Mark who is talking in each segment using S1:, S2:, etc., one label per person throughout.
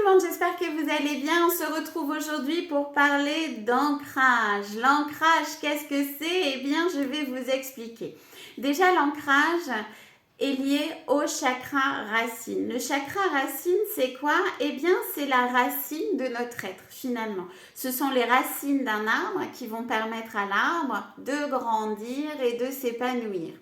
S1: le monde, j'espère que vous allez bien. On se retrouve aujourd'hui pour parler d'ancrage. L'ancrage, qu'est-ce que c'est? Eh bien, je vais vous expliquer. Déjà, l'ancrage est lié au chakra racine. Le chakra racine, c'est quoi? Eh bien, c'est la racine de notre être, finalement. Ce sont les racines d'un arbre qui vont permettre à l'arbre de grandir et de s'épanouir.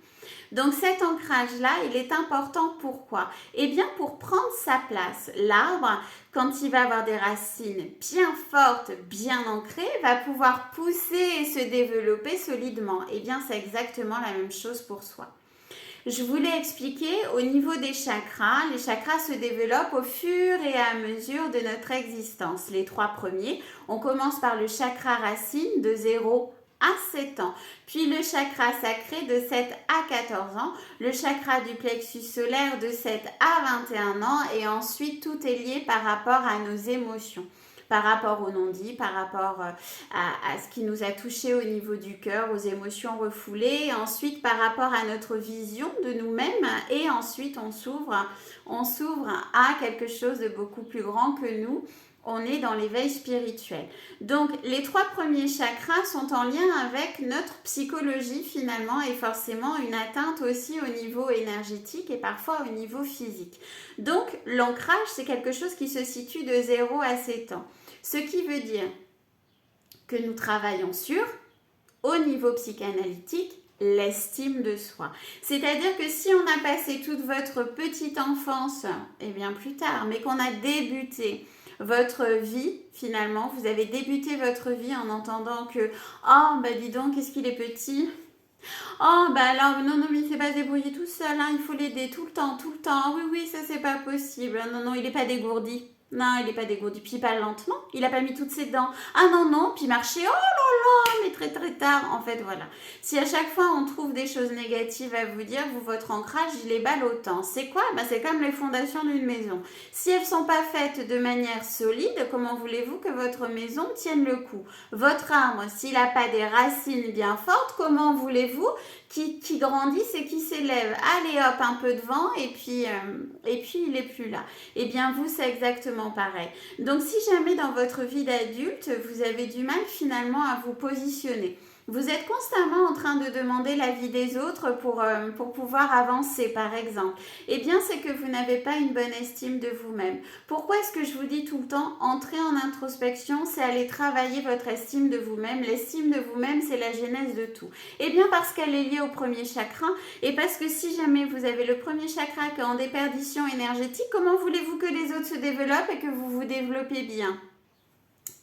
S1: Donc cet ancrage-là, il est important. Pourquoi? Eh bien pour prendre sa place. L'arbre, quand il va avoir des racines bien fortes, bien ancrées, va pouvoir pousser et se développer solidement. Eh bien c'est exactement la même chose pour soi. Je voulais expliquer au niveau des chakras. Les chakras se développent au fur et à mesure de notre existence. Les 3 premiers, on commence par le chakra racine de 0 à 7 ans, puis le chakra sacré de 7 à 14 ans, le chakra du plexus solaire de 7 à 21 ans et ensuite tout est lié par rapport à nos émotions, par rapport au non-dit, par rapport à ce qui nous a touché au niveau du cœur, aux émotions refoulées, et ensuite par rapport à notre vision de nous-mêmes et ensuite on s'ouvre à quelque chose de beaucoup plus grand que nous. On est dans l'éveil spirituel. Donc, les 3 premiers chakras sont en lien avec notre psychologie finalement et forcément une atteinte aussi au niveau énergétique et parfois au niveau physique. Donc, l'ancrage, c'est quelque chose qui se situe de 0 à 7 ans. Ce qui veut dire que nous travaillons sur, au niveau psychanalytique, l'estime de soi. C'est-à-dire que si on a passé toute votre petite enfance, et bien plus tard, mais qu'on a débuté votre vie, finalement, vous avez débuté votre vie en entendant que « Oh, bah dis donc, qu'est-ce qu'il est petit !» Oh, bah alors, non, mais il ne s'est pas débrouillé tout seul, hein, il faut l'aider tout le temps. Oui, ça, c'est pas possible. Non, il n'est pas dégourdi. Non, il n'est pas dégourdi. Puis il parle lentement, il n'a pas mis toutes ses dents. Ah non, puis marcher, oh là là, mais très très tard. En fait, voilà. Si à chaque fois on trouve des choses négatives à vous dire, votre ancrage, il est ballottant. C'est quoi? Bah, c'est comme les fondations d'une maison. Si elles ne sont pas faites de manière solide, comment voulez-vous que votre maison tienne le coup? Votre arbre, s'il n'a pas des racines bien fortes, comment voulez-vous qui grandisse et qui s'élève? Allez hop, un peu de vent et puis il n'est plus là. Eh bien vous, c'est exactement pareil. Donc si jamais dans votre vie d'adulte, vous avez du mal finalement à vous positionner, vous êtes constamment en train de demander l'avis des autres pour pouvoir avancer, par exemple. Eh bien, c'est que vous n'avez pas une bonne estime de vous-même. Pourquoi est-ce que je vous dis tout le temps, entrer en introspection, c'est aller travailler votre estime de vous-même. L'estime de vous-même, c'est la genèse de tout. Eh bien, parce qu'elle est liée au premier chakra, et parce que si jamais vous avez le premier chakra qui est en déperdition énergétique, comment voulez-vous que les autres se développent et que vous vous développez bien ?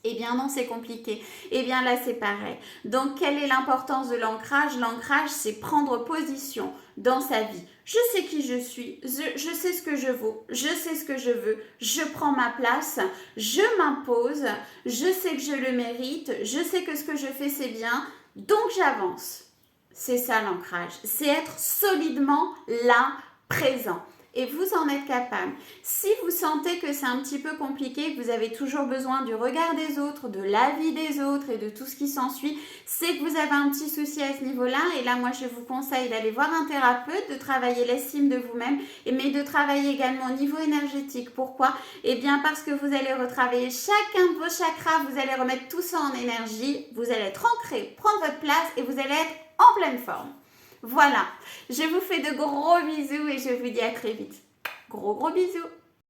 S1: Eh bien non, c'est compliqué. Eh bien là, c'est pareil. Donc, quelle est l'importance de l'ancrage? L'ancrage, c'est prendre position dans sa vie. Je sais qui je suis, je sais ce que je vaux, je sais ce que je veux, je prends ma place, je m'impose, je sais que je le mérite, je sais que ce que je fais, c'est bien, donc j'avance. C'est ça l'ancrage, c'est être solidement là, présent. Et vous en êtes capable. Si vous sentez que c'est un petit peu compliqué, que vous avez toujours besoin du regard des autres, de l'avis des autres et de tout ce qui s'ensuit, c'est que vous avez un petit souci à ce niveau-là. Et là, moi, je vous conseille d'aller voir un thérapeute, de travailler l'estime de vous-même, mais de travailler également au niveau énergétique. Pourquoi? Eh bien, parce que vous allez retravailler chacun de vos chakras, vous allez remettre tout ça en énergie, vous allez être ancré, prendre votre place et vous allez être en pleine forme. Voilà, je vous fais de gros bisous et je vous dis à très vite. Gros bisous.